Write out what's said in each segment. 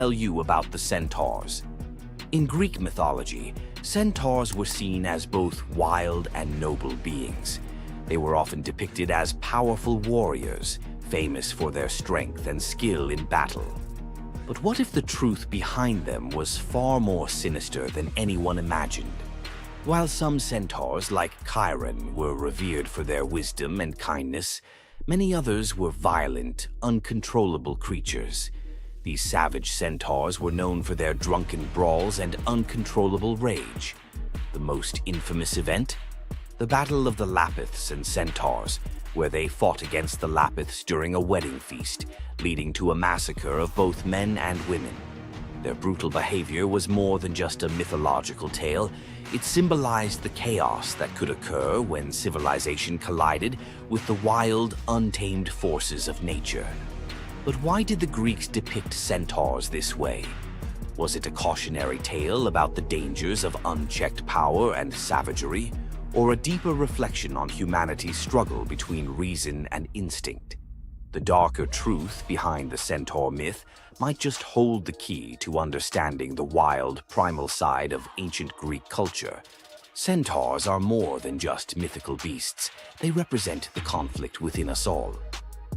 tell you about the Centaurs. In Greek mythology, centaurs were seen as both wild and noble beings. They were often depicted as powerful warriors, famous for their strength and skill in battle. But what if the truth behind them was far more sinister than anyone imagined? While some centaurs, like Chiron, were revered for their wisdom and kindness, many others were violent, uncontrollable creatures. These savage centaurs were known for their drunken brawls and uncontrollable rage. The most infamous event? The Battle of the Lapiths and Centaurs, where they fought against the Lapiths during a wedding feast, leading to a massacre of both men and women. Their brutal behavior was more than just a mythological tale. It symbolized the chaos that could occur when civilization collided with the wild, untamed forces of nature. But why did the Greeks depict centaurs this way? Was it a cautionary tale about the dangers of unchecked power and savagery, or a deeper reflection on humanity's struggle between reason and instinct? The darker truth behind the centaur myth might just hold the key to understanding the wild, primal side of ancient Greek culture. Centaurs are more than just mythical beasts. They represent the conflict within us all.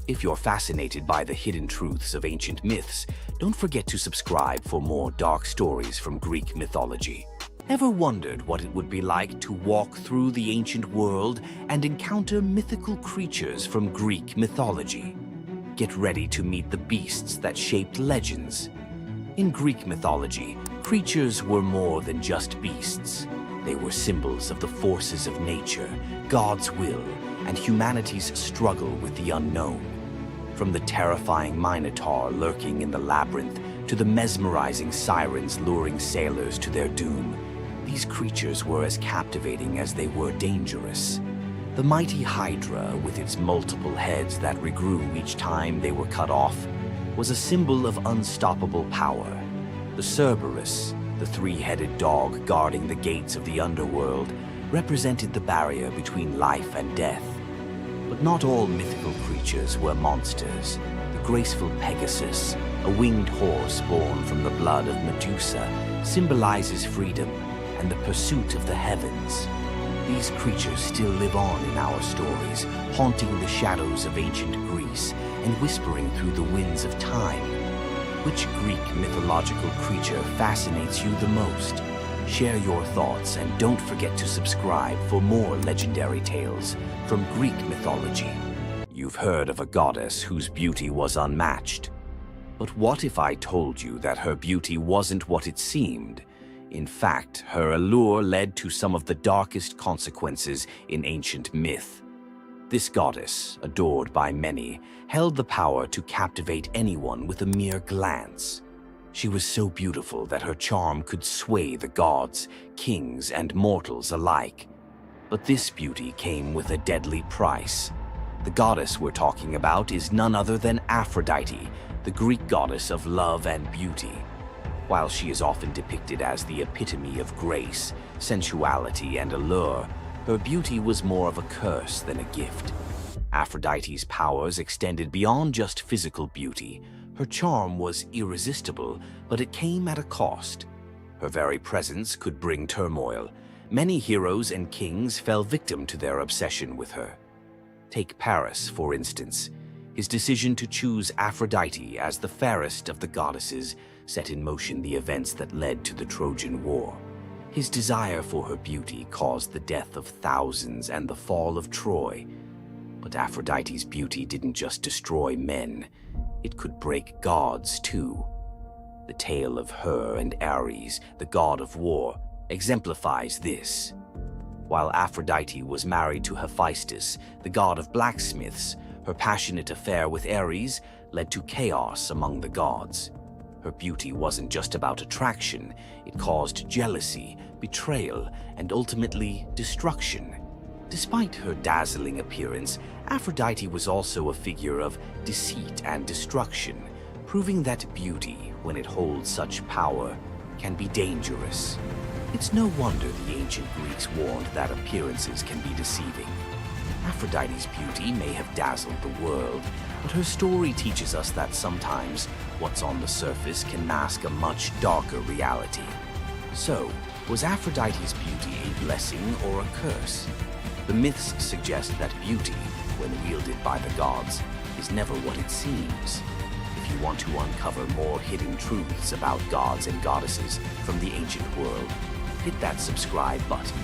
If you're fascinated by the hidden truths of ancient myths, don't forget to subscribe for more dark stories from Greek mythology. Ever wondered what it would be like to walk through the ancient world and encounter mythical creatures from Greek mythology? Get ready to meet the beasts that shaped legends. In Greek mythology, creatures were more than just beasts. They were symbols of the forces of nature, God's will, and humanity's struggle with the unknown. From the terrifying Minotaur lurking in the labyrinth to the mesmerizing sirens luring sailors to their doom, these creatures were as captivating as they were dangerous. The mighty Hydra, with its multiple heads that regrew each time they were cut off, was a symbol of unstoppable power. The Cerberus, the three-headed dog guarding the gates of the underworld, represented the barrier between life and death. But not all mythical creatures were monsters. The graceful Pegasus, a winged horse born from the blood of Medusa, symbolizes freedom and the pursuit of the heavens. These creatures still live on in our stories, haunting the shadows of ancient Greece and whispering through the winds of time. Which Greek mythological creature fascinates you the most? Share your thoughts and don't forget to subscribe for more legendary tales from Greek mythology. You've heard of a goddess whose beauty was unmatched. But what if I told you that her beauty wasn't what it seemed? In fact, her allure led to some of the darkest consequences in ancient myth. This goddess, adored by many, held the power to captivate anyone with a mere glance. She was so beautiful that her charm could sway the gods, kings, and mortals alike. But this beauty came with a deadly price. The goddess we're talking about is none other than Aphrodite, the Greek goddess of love and beauty. While she is often depicted as the epitome of grace, sensuality, and allure, her beauty was more of a curse than a gift. Aphrodite's powers extended beyond just physical beauty. Her charm was irresistible, but it came at a cost. Her very presence could bring turmoil. Many heroes and kings fell victim to their obsession with her. Take Paris, for instance. His decision to choose Aphrodite as the fairest of the goddesses set in motion the events that led to the Trojan War. His desire for her beauty caused the death of thousands and the fall of Troy. But Aphrodite's beauty didn't just destroy men. It could break gods, too. The tale of her and Ares, the god of war, exemplifies this. While Aphrodite was married to Hephaestus, the god of blacksmiths, her passionate affair with Ares led to chaos among the gods. Her beauty wasn't just about attraction, it caused jealousy, betrayal, and ultimately destruction. Despite her dazzling appearance, Aphrodite was also a figure of deceit and destruction, proving that beauty, when it holds such power, can be dangerous. It's no wonder the ancient Greeks warned that appearances can be deceiving. Aphrodite's beauty may have dazzled the world, but her story teaches us that sometimes What's on the surface can mask a much darker reality. So, was Aphrodite's beauty a blessing or a curse? The myths suggest that beauty, when wielded by the gods, is never what it seems. If you want to uncover more hidden truths about gods and goddesses from the ancient world, hit that subscribe button.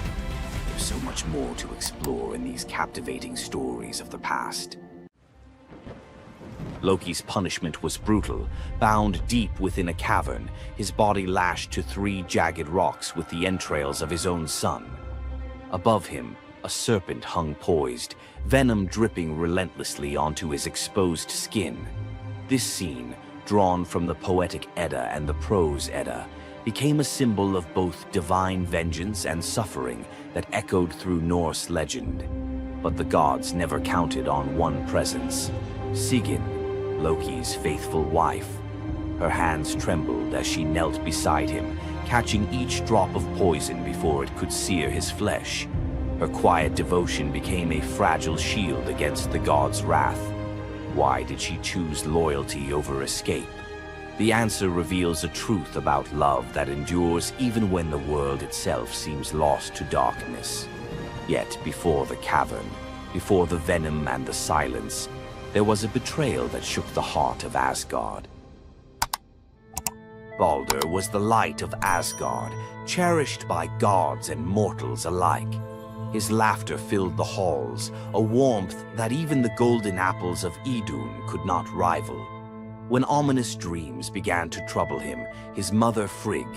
There's so much more to explore in these captivating stories of the past. Loki's punishment was brutal. Bound deep within a cavern, his body lashed to 3 jagged rocks with the entrails of his own son. Above him, a serpent hung poised, venom dripping relentlessly onto his exposed skin. This scene, drawn from the poetic Edda and the prose Edda, became a symbol of both divine vengeance and suffering that echoed through Norse legend. But the gods never counted on one presence: Sigyn, Loki's faithful wife. Her hands trembled as she knelt beside him, catching each drop of poison before it could sear his flesh. Her quiet devotion became a fragile shield against the god's wrath. Why did she choose loyalty over escape? The answer reveals a truth about love that endures even when the world itself seems lost to darkness. Yet before the cavern, before the venom and the silence, there was a betrayal that shook the heart of Asgard. Balder was the light of Asgard, cherished by gods and mortals alike. His laughter filled the halls, a warmth that even the golden apples of Idun could not rival. When ominous dreams began to trouble him, his mother Frigg,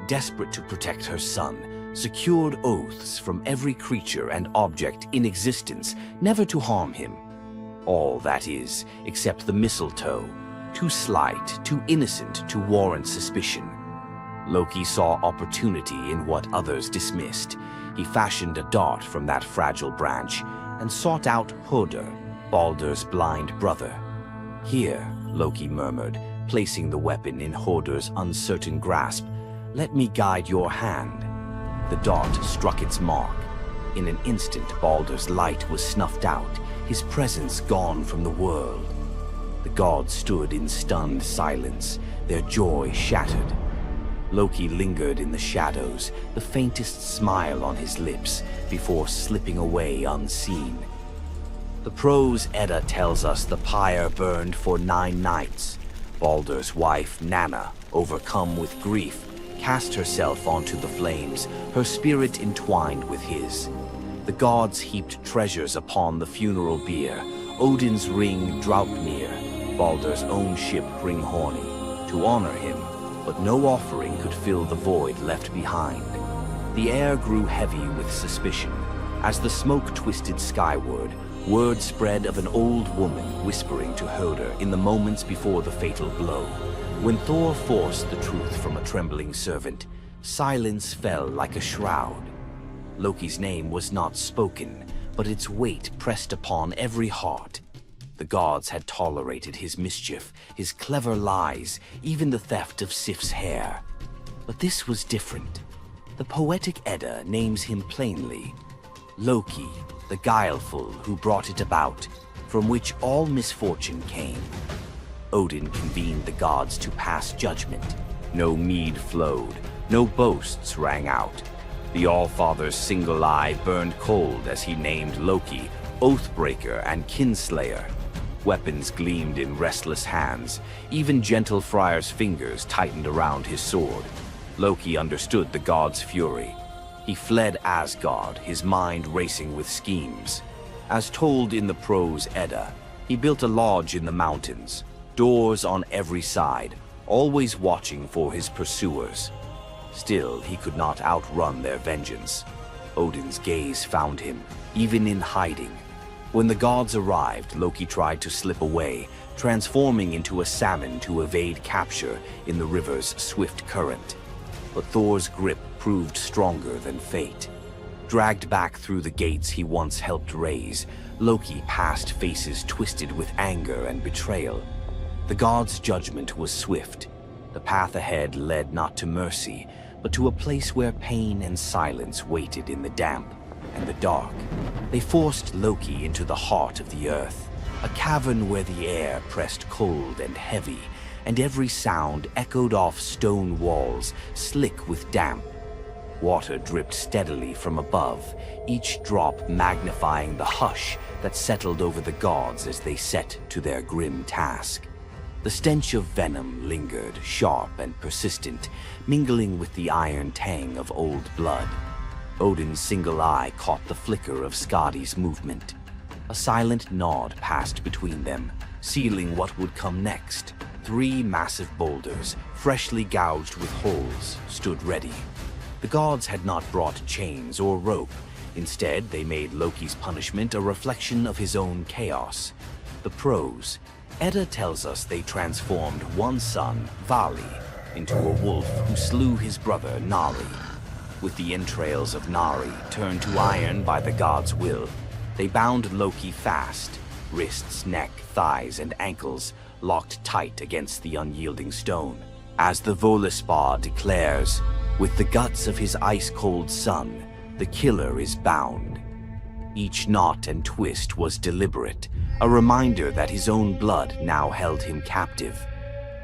desperate to protect her son, secured oaths from every creature and object in existence never to harm him. All, that is, except the mistletoe, too slight, too innocent to warrant suspicion. Loki saw opportunity in what others dismissed. He fashioned a dart from that fragile branch and sought out Hoder, Balder's blind brother. "Here," Loki murmured, placing the weapon in Hoder's uncertain grasp, "let me guide your hand." The dart struck its mark. In an instant, Balder's light was snuffed out, his presence gone from the world. The gods stood in stunned silence, their joy shattered. Loki lingered in the shadows, the faintest smile on his lips, before slipping away unseen. The prose Edda tells us the pyre burned for 9 nights. Balder's wife, Nanna, overcome with grief, cast herself onto the flames, her spirit entwined with his. The gods heaped treasures upon the funeral bier, Odin's ring Draupnir, Balder's own ship Hringhorni, to honor him, but no offering could fill the void left behind. The air grew heavy with suspicion. As the smoke twisted skyward, word spread of an old woman whispering to Hoder in the moments before the fatal blow. When Thor forced the truth from a trembling servant, silence fell like a shroud. Loki's name was not spoken, but its weight pressed upon every heart. The gods had tolerated his mischief, his clever lies, even the theft of Sif's hair. But this was different. The poetic Edda names him plainly: Loki, the guileful who brought it about, from which all misfortune came. Odin convened the gods to pass judgment. No mead flowed, no boasts rang out. The Allfather's single eye burned cold as he named Loki Oathbreaker and Kinslayer. Weapons gleamed in restless hands. Even gentle Friar's fingers tightened around his sword. Loki understood the god's fury. He fled Asgard, his mind racing with schemes. As told in the prose Edda, he built a lodge in the mountains, doors on every side, always watching for his pursuers. Still, he could not outrun their vengeance. Odin's gaze found him, even in hiding. When the gods arrived, Loki tried to slip away, transforming into a salmon to evade capture in the river's swift current. But Thor's grip proved stronger than fate. Dragged back through the gates he once helped raise, Loki passed faces twisted with anger and betrayal. The gods' judgment was swift. The path ahead led not to mercy, but to a place where pain and silence waited in the damp and the dark. They forced Loki into the heart of the earth, a cavern where the air pressed cold and heavy, and every sound echoed off stone walls, slick with damp. Water dripped steadily from above, each drop magnifying the hush that settled over the gods as they set to their grim task. The stench of venom lingered, sharp and persistent, mingling with the iron tang of old blood. Odin's single eye caught the flicker of Skadi's movement. A silent nod passed between them, sealing what would come next. 3 massive boulders, freshly gouged with holes, stood ready. The gods had not brought chains or rope. Instead, they made Loki's punishment a reflection of his own chaos. The prose. Edda tells us they transformed one son, Vali, into a wolf who slew his brother, Nari. With the entrails of Nari turned to iron by the gods' will, they bound Loki fast, wrists, neck, thighs, and ankles locked tight against the unyielding stone. As the Völuspá declares, with the guts of his ice-cold son, the killer is bound. Each knot and twist was deliberate, a reminder that his own blood now held him captive.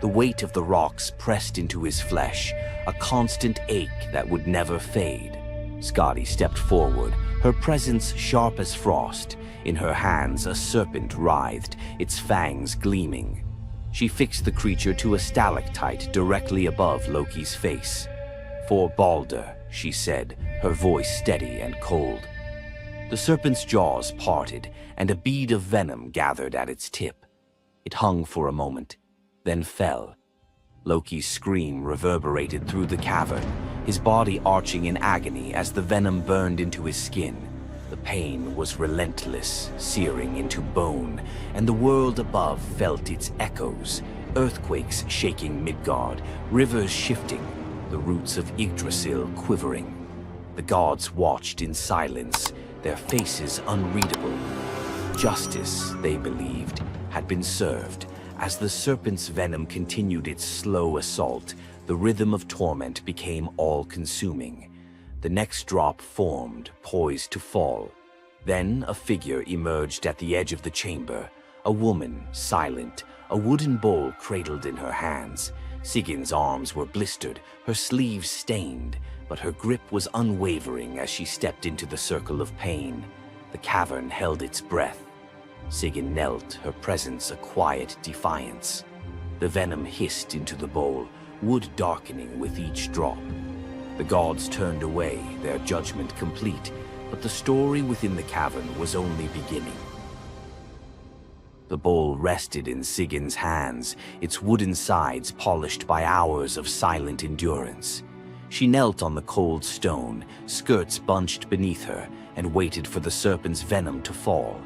The weight of the rocks pressed into his flesh, a constant ache that would never fade. Skadi stepped forward, her presence sharp as frost. In her hands, a serpent writhed, its fangs gleaming. She fixed the creature to a stalactite directly above Loki's face. "For Balder," she said, her voice steady and cold. The serpent's jaws parted, and a bead of venom gathered at its tip. It hung for a moment, then fell. Loki's scream reverberated through the cavern, his body arching in agony as the venom burned into his skin. The pain was relentless, searing into bone, and the world above felt its echoes, earthquakes shaking Midgard, rivers shifting, the roots of Yggdrasil quivering. The gods watched in silence, their faces unreadable. Justice, they believed, had been served. As the serpent's venom continued its slow assault, the rhythm of torment became all-consuming. The next drop formed, poised to fall. Then a figure emerged at the edge of the chamber, a woman, silent, a wooden bowl cradled in her hands. Sigin's arms were blistered, her sleeves stained, but her grip was unwavering as she stepped into the circle of pain. The cavern held its breath. Sigyn knelt, her presence a quiet defiance. The venom hissed into the bowl, wood darkening with each drop. The gods turned away, their judgment complete, but the story within the cavern was only beginning. The bowl rested in Sigyn's hands, its wooden sides polished by hours of silent endurance. She knelt on the cold stone, skirts bunched beneath her, and waited for the serpent's venom to fall.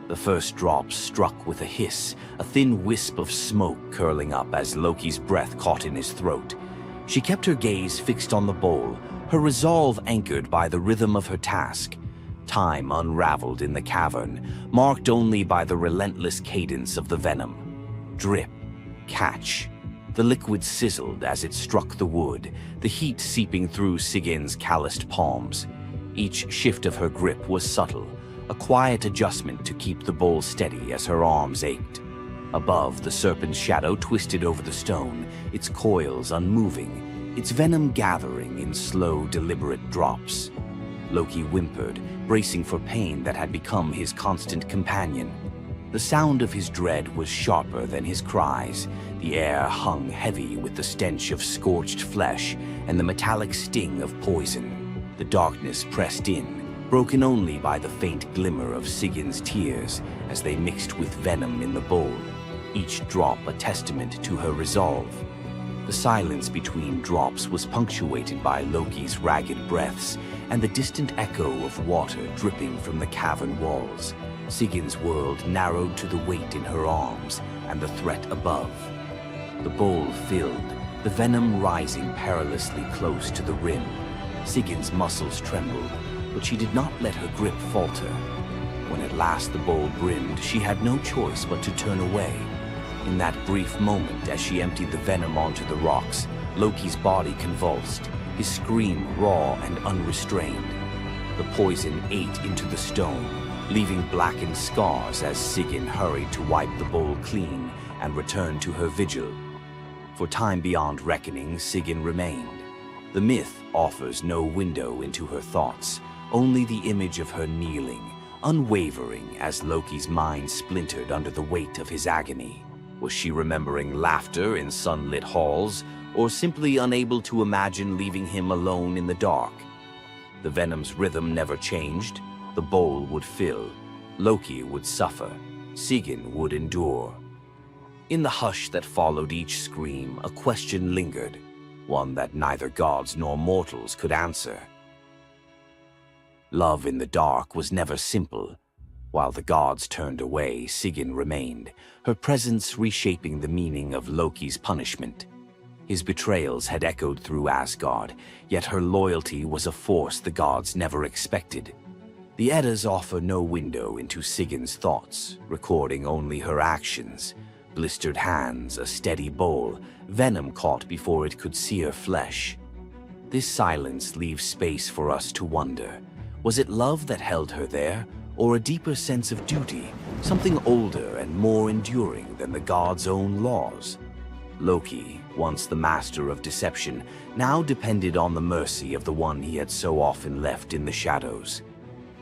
The first drop struck with a hiss, a thin wisp of smoke curling up as Loki's breath caught in his throat. She kept her gaze fixed on the bowl, her resolve anchored by the rhythm of her task. Time unraveled in the cavern, marked only by the relentless cadence of the venom. Drip, catch. The liquid sizzled as it struck the wood, the heat seeping through Sigyn's calloused palms. Each shift of her grip was subtle, a quiet adjustment to keep the bowl steady as her arms ached. Above, the serpent's shadow twisted over the stone, its coils unmoving, its venom gathering in slow, deliberate drops. Loki whimpered, bracing for pain that had become his constant companion. The sound of his dread was sharper than his cries. The air hung heavy with the stench of scorched flesh and the metallic sting of poison. The darkness pressed in, broken only by the faint glimmer of Sigyn's tears as they mixed with venom in the bowl, each drop a testament to her resolve. The silence between drops was punctuated by Loki's ragged breaths and the distant echo of water dripping from the cavern walls. Sigyn's world narrowed to the weight in her arms and the threat above. The bowl filled, the venom rising perilously close to the rim. Sigyn's muscles trembled, but she did not let her grip falter. When at last the bowl brimmed, she had no choice but to turn away. In that brief moment, as she emptied the venom onto the rocks, Loki's body convulsed, his scream raw and unrestrained. The poison ate into the stone, leaving blackened scars as Sigyn hurried to wipe the bowl clean and return to her vigil. For time beyond reckoning, Sigyn remained. The myth offers no window into her thoughts, only the image of her kneeling, unwavering as Loki's mind splintered under the weight of his agony. Was she remembering laughter in sunlit halls, or simply unable to imagine leaving him alone in the dark? The venom's rhythm never changed. The bowl would fill. Loki would suffer. Sigyn would endure. In the hush that followed each scream, a question lingered, one that neither gods nor mortals could answer. Love in the dark was never simple. While the gods turned away, Sigyn remained, her presence reshaping the meaning of Loki's punishment. His betrayals had echoed through Asgard, yet her loyalty was a force the gods never expected. The Eddas offer no window into Sigyn's thoughts, recording only her actions. Blistered hands, a steady bowl, venom caught before it could sear flesh. This silence leaves space for us to wonder. Was it love that held her there, or a deeper sense of duty, something older and more enduring than the gods' own laws? Loki, once the master of deception, now depended on the mercy of the one he had so often left in the shadows.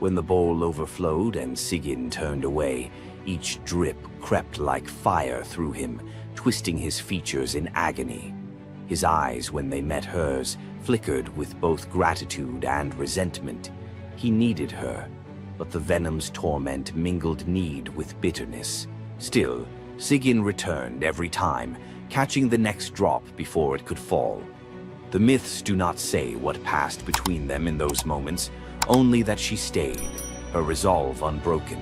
When the bowl overflowed and Sigyn turned away, each drip crept like fire through him, twisting his features in agony. His eyes, when they met hers, flickered with both gratitude and resentment. He needed her, but the venom's torment mingled need with bitterness. Still, Sigyn returned every time, catching the next drop before it could fall. The myths do not say what passed between them in those moments, only that she stayed, her resolve unbroken.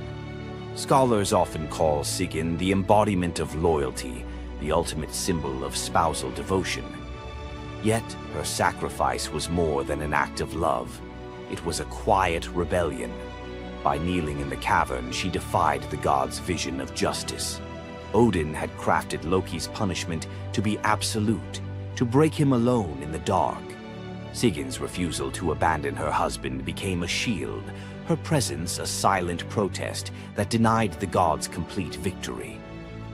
Scholars often call Sigyn the embodiment of loyalty, the ultimate symbol of spousal devotion. Yet, her sacrifice was more than an act of love. It was a quiet rebellion. By kneeling in the cavern, she defied the gods' vision of justice. Odin had crafted Loki's punishment to be absolute, to break him alone in the dark. Sigyn's refusal to abandon her husband became a shield, her presence a silent protest that denied the gods complete victory.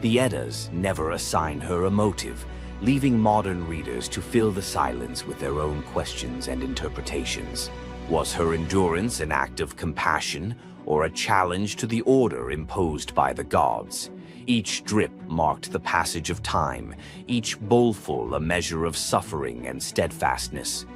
The Eddas never assign her a motive, leaving modern readers to fill the silence with their own questions and interpretations. Was her endurance an act of compassion, or a challenge to the order imposed by the gods? Each drip marked the passage of time, each bowlful a measure of suffering and steadfastness.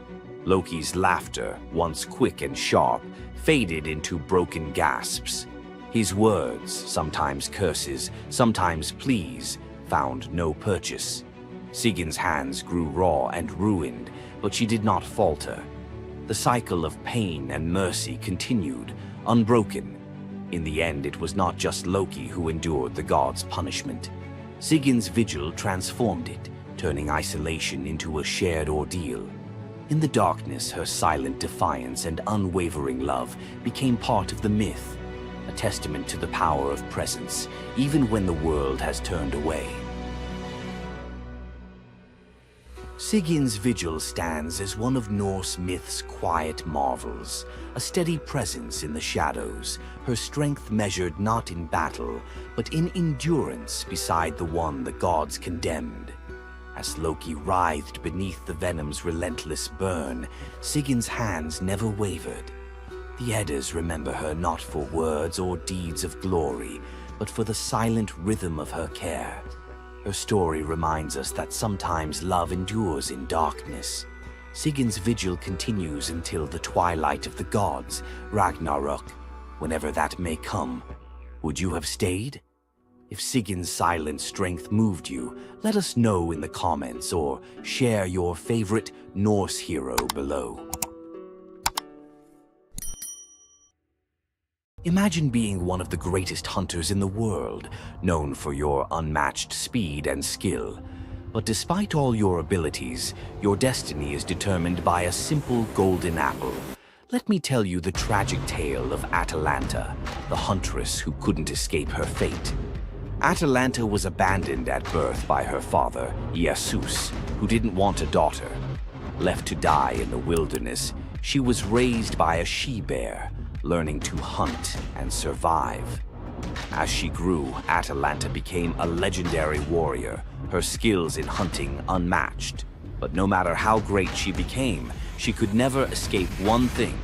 Loki's laughter, once quick and sharp, faded into broken gasps. His words, sometimes curses, sometimes pleas, found no purchase. Sigyn's hands grew raw and ruined, but she did not falter. The cycle of pain and mercy continued, unbroken. In the end, it was not just Loki who endured the gods' punishment. Sigyn's vigil transformed it, turning isolation into a shared ordeal. In the darkness, her silent defiance and unwavering love became part of the myth, a testament to the power of presence, even when the world has turned away. Sigyn's vigil stands as one of Norse myth's quiet marvels, a steady presence in the shadows, her strength measured not in battle, but in endurance beside the one the gods condemned. As Loki writhed beneath the venom's relentless burn, Sigyn's hands never wavered. The Eddas remember her not for words or deeds of glory, but for the silent rhythm of her care. Her story reminds us that sometimes love endures in darkness. Sigyn's vigil continues until the twilight of the gods, Ragnarok, whenever that may come. Would you have stayed? If Sigyn's silent strength moved you, let us know in the comments or share your favorite Norse hero below. Imagine being one of the greatest hunters in the world, known for your unmatched speed and skill. But despite all your abilities, your destiny is determined by a simple golden apple. Let me tell you the tragic tale of Atalanta, the huntress who couldn't escape her fate. Atalanta was abandoned at birth by her father, Zeus, who didn't want a daughter. Left to die in the wilderness, she was raised by a she-bear, learning to hunt and survive. As she grew, Atalanta became a legendary warrior, her skills in hunting unmatched. But no matter how great she became, she could never escape one thing: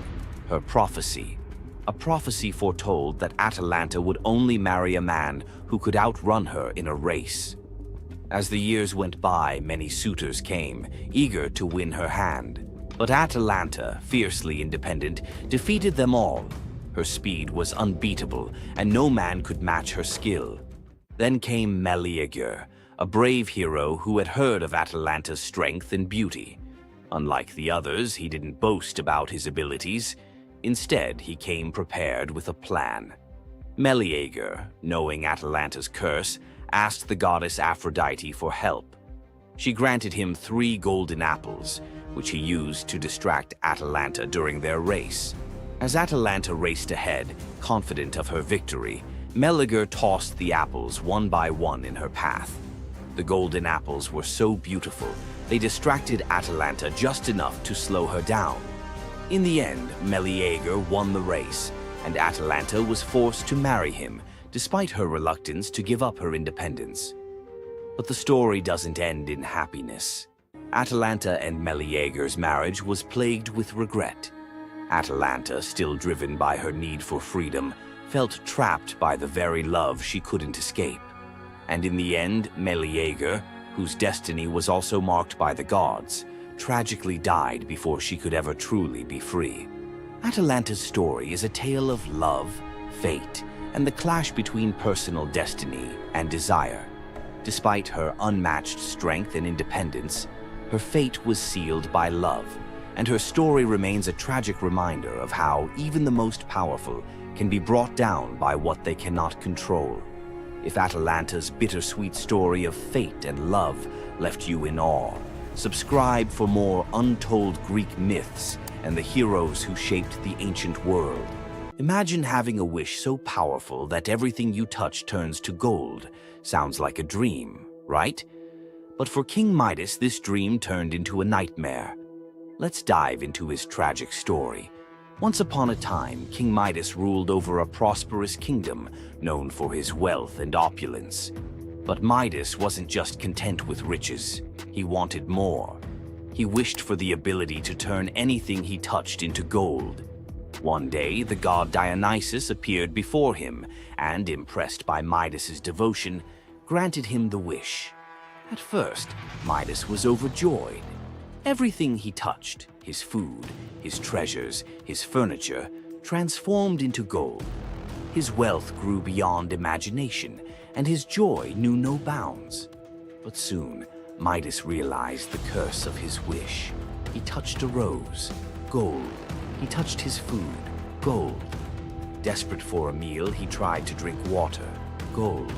her prophecy. A prophecy foretold that Atalanta would only marry a man who could outrun her in a race. As the years went by, many suitors came, eager to win her hand. But Atalanta, fiercely independent, defeated them all. Her speed was unbeatable, and no man could match her skill. Then came Meleager, a brave hero who had heard of Atalanta's strength and beauty. Unlike the others, he didn't boast about his abilities. Instead, he came prepared with a plan. Meleager, knowing Atalanta's curse, asked the goddess Aphrodite for help. She granted him 3 golden apples, which he used to distract Atalanta during their race. As Atalanta raced ahead, confident of her victory, Meleager tossed the apples one by one in her path. The golden apples were so beautiful, they distracted Atalanta just enough to slow her down. In the end, Meleager won the race, and Atalanta was forced to marry him, despite her reluctance to give up her independence. But the story doesn't end in happiness. Atalanta and Meleager's marriage was plagued with regret. Atalanta, still driven by her need for freedom, felt trapped by the very love she couldn't escape. And in the end, Meleager, whose destiny was also marked by the gods, tragically died before she could ever truly be free. Atalanta's story is a tale of love, fate, and the clash between personal destiny and desire. Despite her unmatched strength and independence, her fate was sealed by love, and her story remains a tragic reminder of how even the most powerful can be brought down by what they cannot control. If Atalanta's bittersweet story of fate and love left you in awe, subscribe for more untold Greek myths and the heroes who shaped the ancient world. Imagine having a wish so powerful that everything you touch turns to gold. Sounds like a dream, right? But for King Midas, this dream turned into a nightmare. Let's dive into his tragic story. Once upon a time, King Midas ruled over a prosperous kingdom known for his wealth and opulence. But Midas wasn't just content with riches. He wanted more. He wished for the ability to turn anything he touched into gold. One day, the god Dionysus appeared before him and, impressed by Midas's devotion, granted him the wish. At first, Midas was overjoyed. Everything he touched, his food, his treasures, his furniture, transformed into gold. His wealth grew beyond imagination, and his joy knew no bounds. But soon, Midas realized the curse of his wish. He touched a rose, gold. He touched his food, gold. Desperate for a meal, he tried to drink water, gold.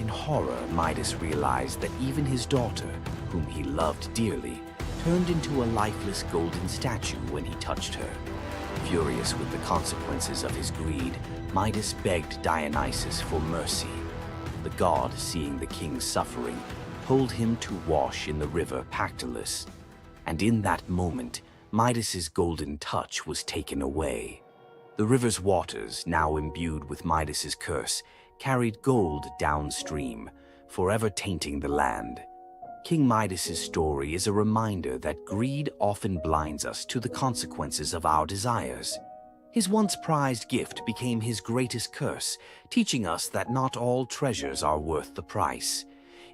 In horror, Midas realized that even his daughter, whom he loved dearly, turned into a lifeless golden statue when he touched her. Furious with the consequences of his greed, Midas begged Dionysus for mercy. The god, seeing the king's suffering, told him to wash in the river Pactolus. And in that moment, Midas's golden touch was taken away. The river's waters, now imbued with Midas's curse, carried gold downstream, forever tainting the land. King Midas's story is a reminder that greed often blinds us to the consequences of our desires. His once prized gift became his greatest curse, teaching us that not all treasures are worth the price.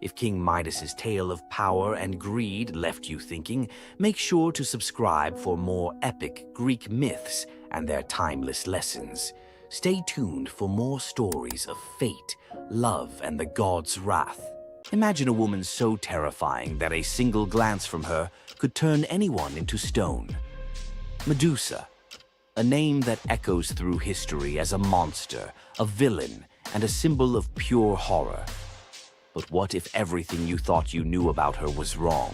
If King Midas's tale of power and greed left you thinking, make sure to subscribe for more epic Greek myths and their timeless lessons. Stay tuned for more stories of fate, love, and the gods' wrath. Imagine a woman so terrifying that a single glance from her could turn anyone into stone. Medusa, a name that echoes through history as a monster, a villain, and a symbol of pure horror. But what if everything you thought you knew about her was wrong?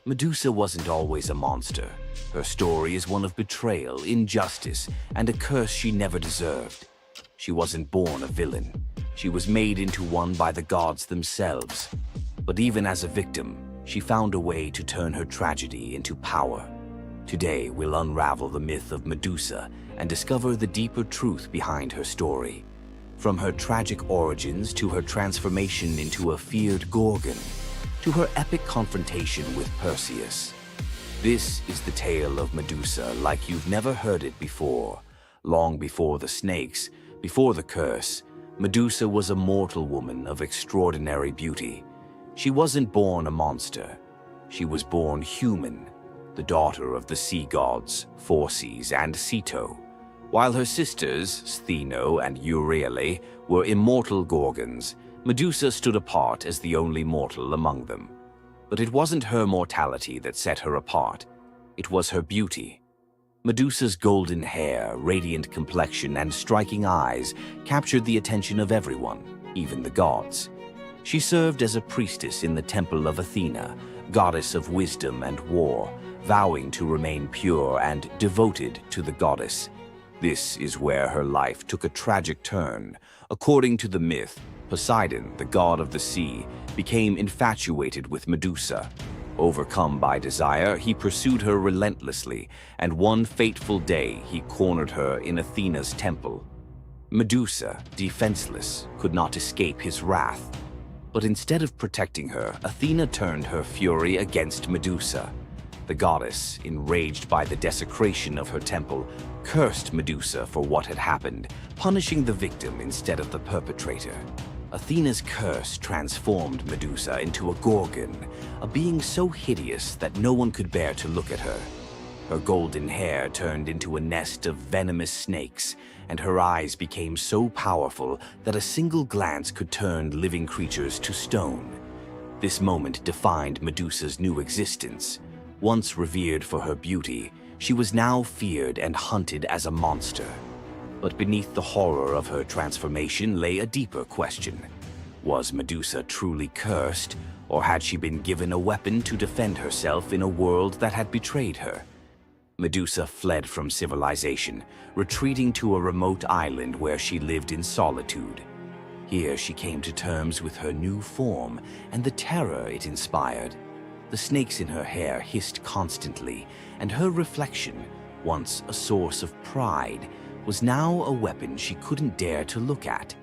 Medusa wasn't always a monster. Her story is one of betrayal, injustice, and a curse she never deserved. She wasn't born a villain. She was made into one by the gods themselves. But even as a victim, she found a way to turn her tragedy into power. Today, we'll unravel the myth of Medusa and discover the deeper truth behind her story. From her tragic origins to her transformation into a feared Gorgon, to her epic confrontation with Perseus. This is the tale of Medusa like you've never heard it before. Long before the snakes, before the curse, Medusa was a mortal woman of extraordinary beauty. She wasn't born a monster. She was born human, the daughter of the sea gods, Phorcys and Ceto, while her sisters, Stheno and Euryale, were immortal Gorgons. Medusa stood apart as the only mortal among them. But it wasn't her mortality that set her apart. It was her beauty. Medusa's golden hair, radiant complexion, and striking eyes captured the attention of everyone, even the gods. She served as a priestess in the temple of Athena, goddess of wisdom and war, vowing to remain pure and devoted to the goddess. This is where her life took a tragic turn. According to the myth, Poseidon, the god of the sea, became infatuated with Medusa. Overcome by desire, he pursued her relentlessly, and one fateful day he cornered her in Athena's temple. Medusa, defenseless, could not escape his wrath. But instead of protecting her, Athena turned her fury against Medusa. The goddess, enraged by the desecration of her temple, cursed Medusa for what had happened, punishing the victim instead of the perpetrator. Athena's curse transformed Medusa into a Gorgon, a being so hideous that no one could bear to look at her. Her golden hair turned into a nest of venomous snakes, and her eyes became so powerful that a single glance could turn living creatures to stone. This moment defined Medusa's new existence. Once revered for her beauty, she was now feared and hunted as a monster. But beneath the horror of her transformation lay a deeper question. Was Medusa truly cursed, or had she been given a weapon to defend herself in a world that had betrayed her? Medusa fled from civilization, retreating to a remote island where she lived in solitude. Here she came to terms with her new form and the terror it inspired. The snakes in her hair hissed constantly, and her reflection, once a source of pride, was now a weapon she couldn't dare to look at.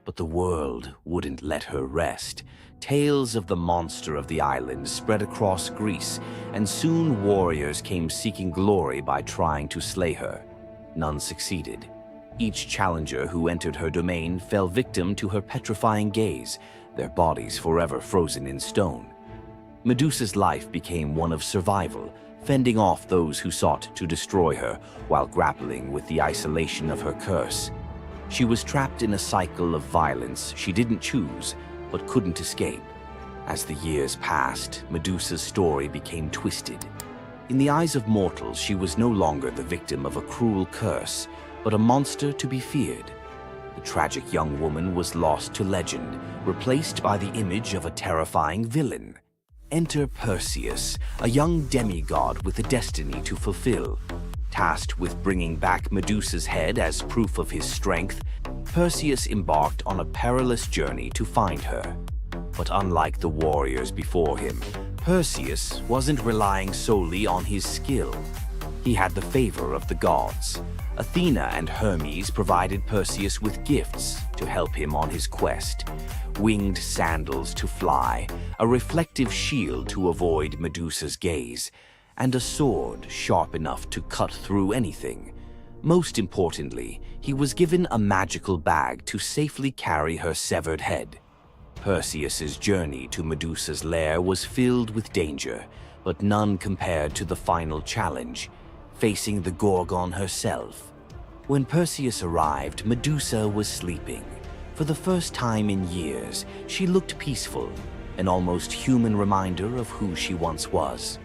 But the world wouldn't let her rest. Tales of the monster of the island spread across Greece, and soon warriors came seeking glory by trying to slay her. None succeeded. Each challenger who entered her domain fell victim to her petrifying gaze, their bodies forever frozen in stone. Medusa's life became one of survival, fending off those who sought to destroy her while grappling with the isolation of her curse. She was trapped in a cycle of violence she didn't choose, but couldn't escape. As the years passed, Medusa's story became twisted. In the eyes of mortals, she was no longer the victim of a cruel curse, but a monster to be feared. The tragic young woman was lost to legend, replaced by the image of a terrifying villain. Enter Perseus, a young demigod with a destiny to fulfill. Tasked with bringing back Medusa's head as proof of his strength, Perseus embarked on a perilous journey to find her. But unlike the warriors before him, Perseus wasn't relying solely on his skill. He had the favor of the gods. Athena and Hermes provided Perseus with gifts to help him on his quest. Winged sandals to fly, a reflective shield to avoid Medusa's gaze, and a sword sharp enough to cut through anything. Most importantly, he was given a magical bag to safely carry her severed head. Perseus's journey to Medusa's lair was filled with danger, but none compared to the final challenge, facing the Gorgon herself. When Perseus arrived, Medusa was sleeping. For the first time in years, she looked peaceful, an almost human reminder of who she once was.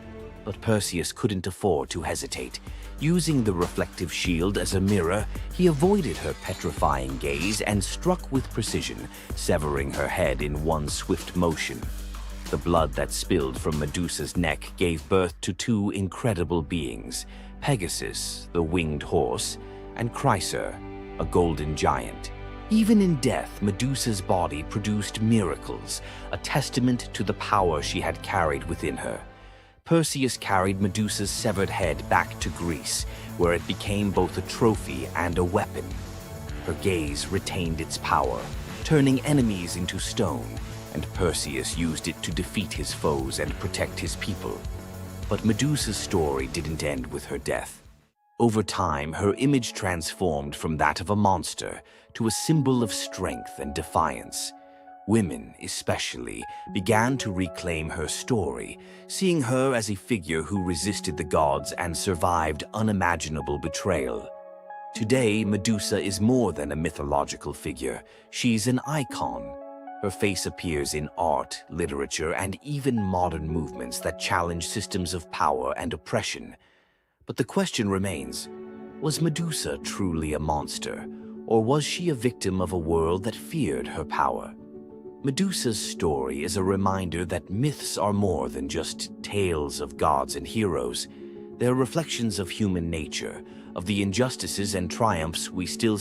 But Perseus couldn't afford to hesitate. Using the reflective shield as a mirror, he avoided her petrifying gaze and struck with precision, severing her head in one swift motion. The blood that spilled from Medusa's neck gave birth to two incredible beings, Pegasus, the winged horse, and Chryser, a golden giant. Even in death, Medusa's body produced miracles, a testament to the power she had carried within her. Perseus carried Medusa's severed head back to Greece, where it became both a trophy and a weapon. Her gaze retained its power, turning enemies into stone, and Perseus used it to defeat his foes and protect his people. But Medusa's story didn't end with her death. Over time, her image transformed from that of a monster to a symbol of strength and defiance. Women, especially, began to reclaim her story, seeing her as a figure who resisted the gods and survived unimaginable betrayal. Today, Medusa is more than a mythological figure. She's an icon. Her face appears in art, literature, and even modern movements that challenge systems of power and oppression. But the question remains, was Medusa truly a monster, or was she a victim of a world that feared her power? Medusa's story is a reminder that myths are more than just tales of gods and heroes. They're reflections of human nature, of the injustices and triumphs we still